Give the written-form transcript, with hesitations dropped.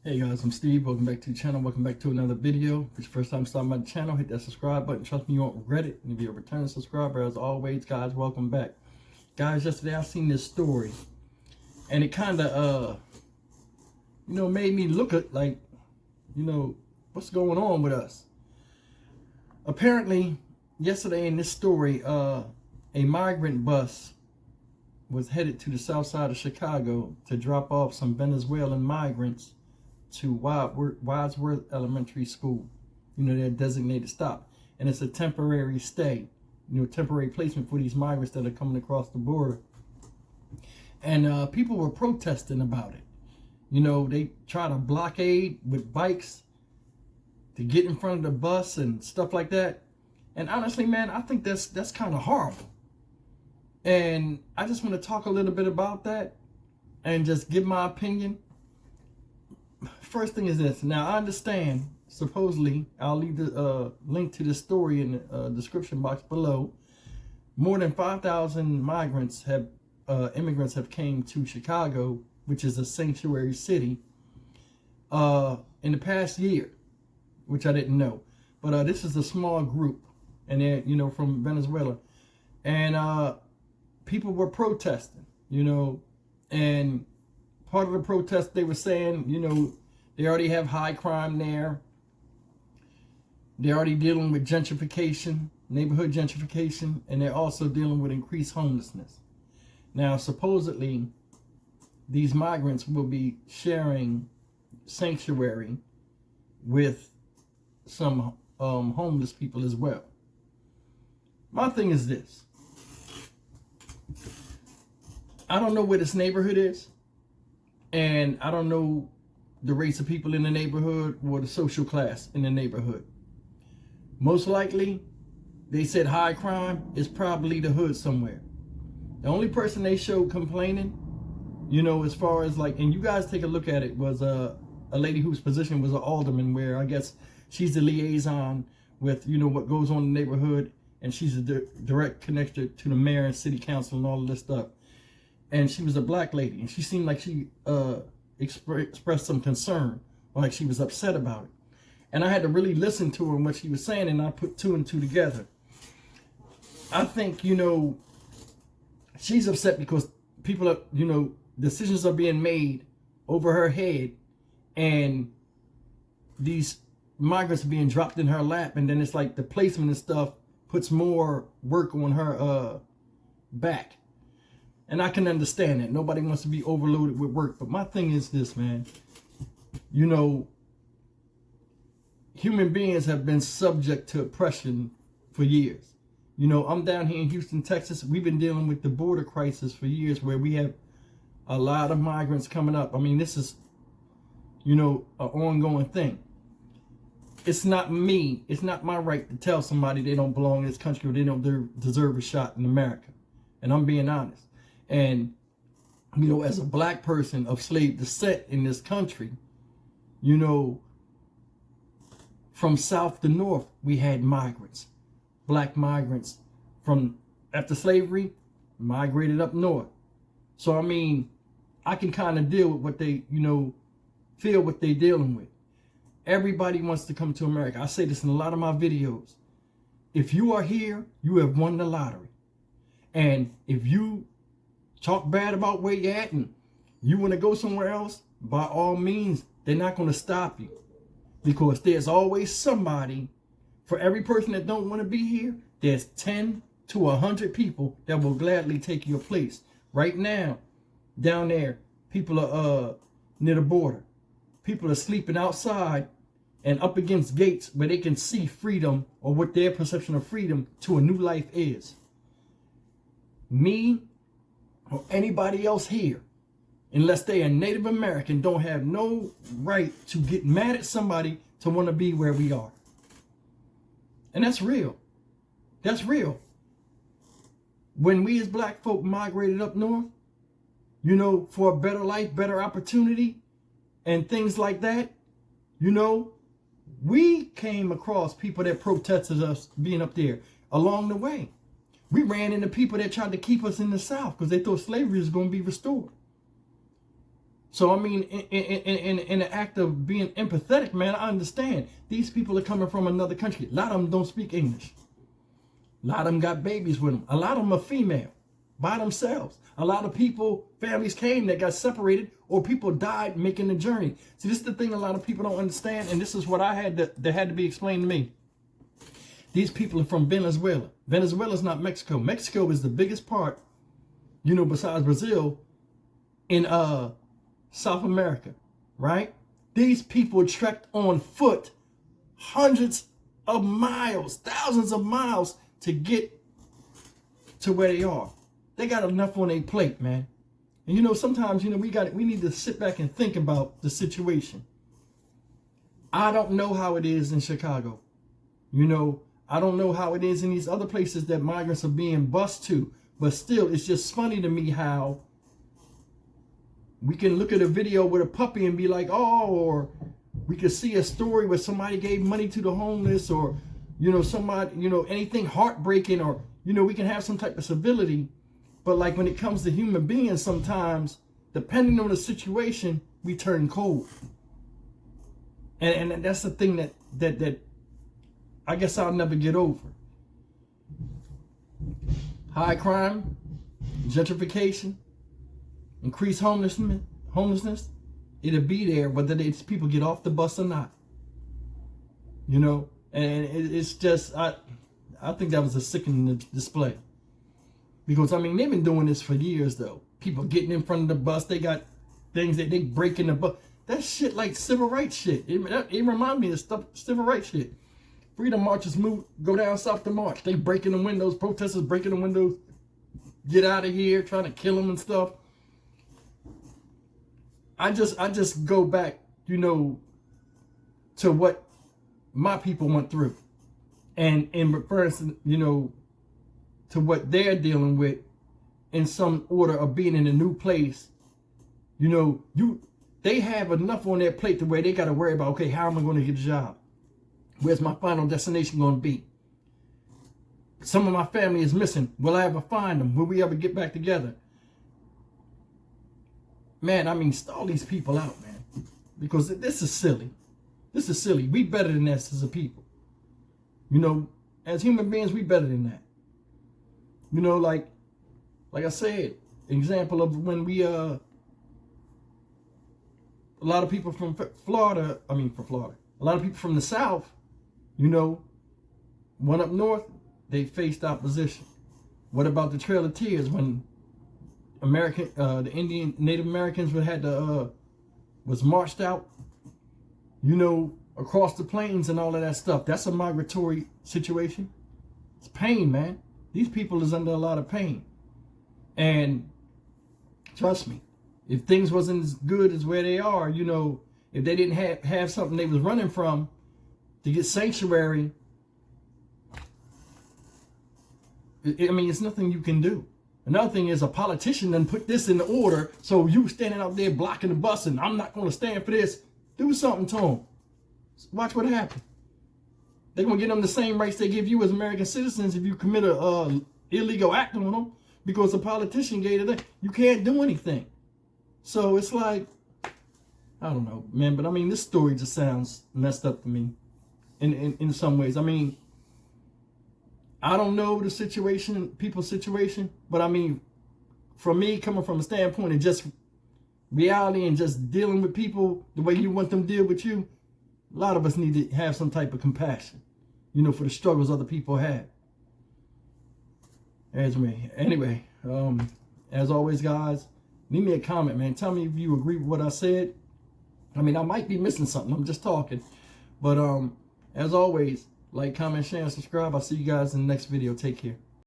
Hey guys, I'm Steve. Welcome back to the channel. Welcome back to another video. If it's your first time stopping by the channel, hit that subscribe button. Trust me, you won't regret it. And if you're a returning subscriber, as always, guys, welcome back. Guys, yesterday I seen this story, and it kind of, made me look at, like, what's going on with us. Apparently, yesterday in this story, a migrant bus was headed to the south side of Chicago to drop off some Venezuelan migrants to Wadsworth Elementary School, their designated stop. And it's a temporary stay, temporary placement for these migrants that are coming across the border. And people were protesting about it. They try to blockade with bikes to get in front of the bus and stuff like that. And honestly, man, I think that's kind of horrible. And I just want to talk a little bit about that and just give my opinion. First thing is this. Now, I understand, supposedly, I'll leave the link to the story in the description box below. More than 5,000 migrants immigrants have came to Chicago, which is a sanctuary city, in the past year, which I didn't know. But this is a small group, and they're, from Venezuela. And people were protesting, and part of the protest, they were saying, they already have high crime there. They're already dealing with gentrification, neighborhood gentrification, and they're also dealing with increased homelessness. Now, supposedly, these migrants will be sharing sanctuary with some homeless people as well. My thing is this. I don't know where this neighborhood is, and I don't know the race of people in the neighborhood or the social class in the neighborhood. Most likely, they said high crime is probably the hood somewhere. The only person they showed complaining, as far as like, and you guys take a look at it, was a lady whose position was an alderman, where I guess she's the liaison with, what goes on in the neighborhood, and she's a direct connector to the mayor and city council and all of this stuff. And she was a black lady, and she seemed like she expressed some concern, or like she was upset about it. And I had to really listen to her and what she was saying, and I put two and two together. I think, she's upset because people are, decisions are being made over her head, and these migrants are being dropped in her lap, and then it's like the placement and stuff puts more work on her back. And I can understand that. Nobody wants to be overloaded with work. But my thing is this, man. Human beings have been subject to oppression for years. I'm down here in Houston, Texas. We've been dealing with the border crisis for years, where we have a lot of migrants coming up. I mean, this is, an ongoing thing. It's not me. It's not my right to tell somebody they don't belong in this country or they don't deserve a shot in America. And I'm being honest. And, as a black person of slave descent in this country, from south to north, we had migrants, black migrants from after slavery, migrated up north. So, I mean, I can kind of deal with what they, feel what they're dealing with. Everybody wants to come to America. I say this in a lot of my videos. If you are here, you have won the lottery. And if you talk bad about where you're at and you want to go somewhere else, by all means, they're not going to stop you. Because there's always somebody, for every person that don't want to be here, there's 10 to 100 people that will gladly take your place. Right now, down there, people are near the border. People are sleeping outside and up against gates where they can see freedom, or what their perception of freedom to a new life is. Me or anybody else here, unless they are Native American, don't have no right to get mad at somebody to want to be where we are. And that's real. That's real. When we as black folk migrated up north, for a better life, better opportunity, and things like that, we came across people that protested us being up there along the way. We ran into people that tried to keep us in the South because they thought slavery was going to be restored. So, I mean, in the act of being empathetic, man, I understand. These people are coming from another country. A lot of them don't speak English. A lot of them got babies with them. A lot of them are female by themselves. A lot of people, families came that got separated, or people died making the journey. See, this is the thing a lot of people don't understand, and this is what I had that had to be explained to me. These people are from Venezuela. Venezuela is not Mexico. Mexico is the biggest part, you know, besides Brazil, in South America, right? These people trekked on foot hundreds of miles, thousands of miles to get to where they are. They got enough on their plate, man. And you know, sometimes, you know, we need to sit back and think about the situation. I don't know how it is in Chicago. You know, I don't know how it is in these other places that migrants are being bused to. But still, it's just funny to me how we can look at a video with a puppy and be like, oh, or we could see a story where somebody gave money to the homeless, or, you know, somebody, you know, anything heartbreaking, or, you know, we can have some type of civility. But like when it comes to human beings, sometimes, depending on the situation, we turn cold. And that's the thing that I guess I'll never get over. High crime, gentrification, increased homelessness, it'll be there whether these people get off the bus or not. You know, and it's just, I think that was a sickening display. Because, I mean, they've been doing this for years, though. People getting in front of the bus, they got things that they break in the bus. That shit like civil rights shit. It reminds me of stuff, civil rights shit. Freedom marchers go down south to march. They breaking the windows, protesters breaking the windows, get out of here, trying to kill them and stuff. I just go back, you know, to what my people went through. And in reference, you know, to what they're dealing with in some order of being in a new place. You know, they have enough on their plate to where they got to worry about, okay, how am I going to get a job? Where's my final destination going to be? Some of my family is missing. Will I ever find them? Will we ever get back together? Man, I mean, stall these people out, man. Because this is silly. This is silly. We better than this as a people. You know, as human beings, we better than that. You know, like I said, example of when we, a lot of people from Florida, a lot of people from the South, you know, went up north, they faced opposition. What about the Trail of Tears when the Indian, Native Americans was marched out, you know, across the plains and all of that stuff? That's a migratory situation. It's pain, man. These people is under a lot of pain. And trust me, if things wasn't as good as where they are, you know, if they didn't have something they was running from to get sanctuary, I mean, it's nothing you can do. Another thing is a politician done put this in the order, so you standing out there blocking the bus and I'm not going to stand for this. Do something to them. Watch what happens. They're going to give them the same rights they give you as American citizens if you commit a illegal act on them because a politician gave it that. You can't do anything. So it's like, I don't know, man, but I mean, this story just sounds messed up to me in some ways. I mean, I don't know the situation, people's situation, but I mean, for me, coming from a standpoint of just reality and just dealing with people the way you want them to deal with you, a lot of us need to have some type of compassion, you know, for the struggles other people have. Anyway, as always, guys, leave me a comment, man. Tell me if you agree with what I said. I mean, I might be missing something. I'm just talking. But as always, like, comment, share, and subscribe. I'll see you guys in the next video. Take care.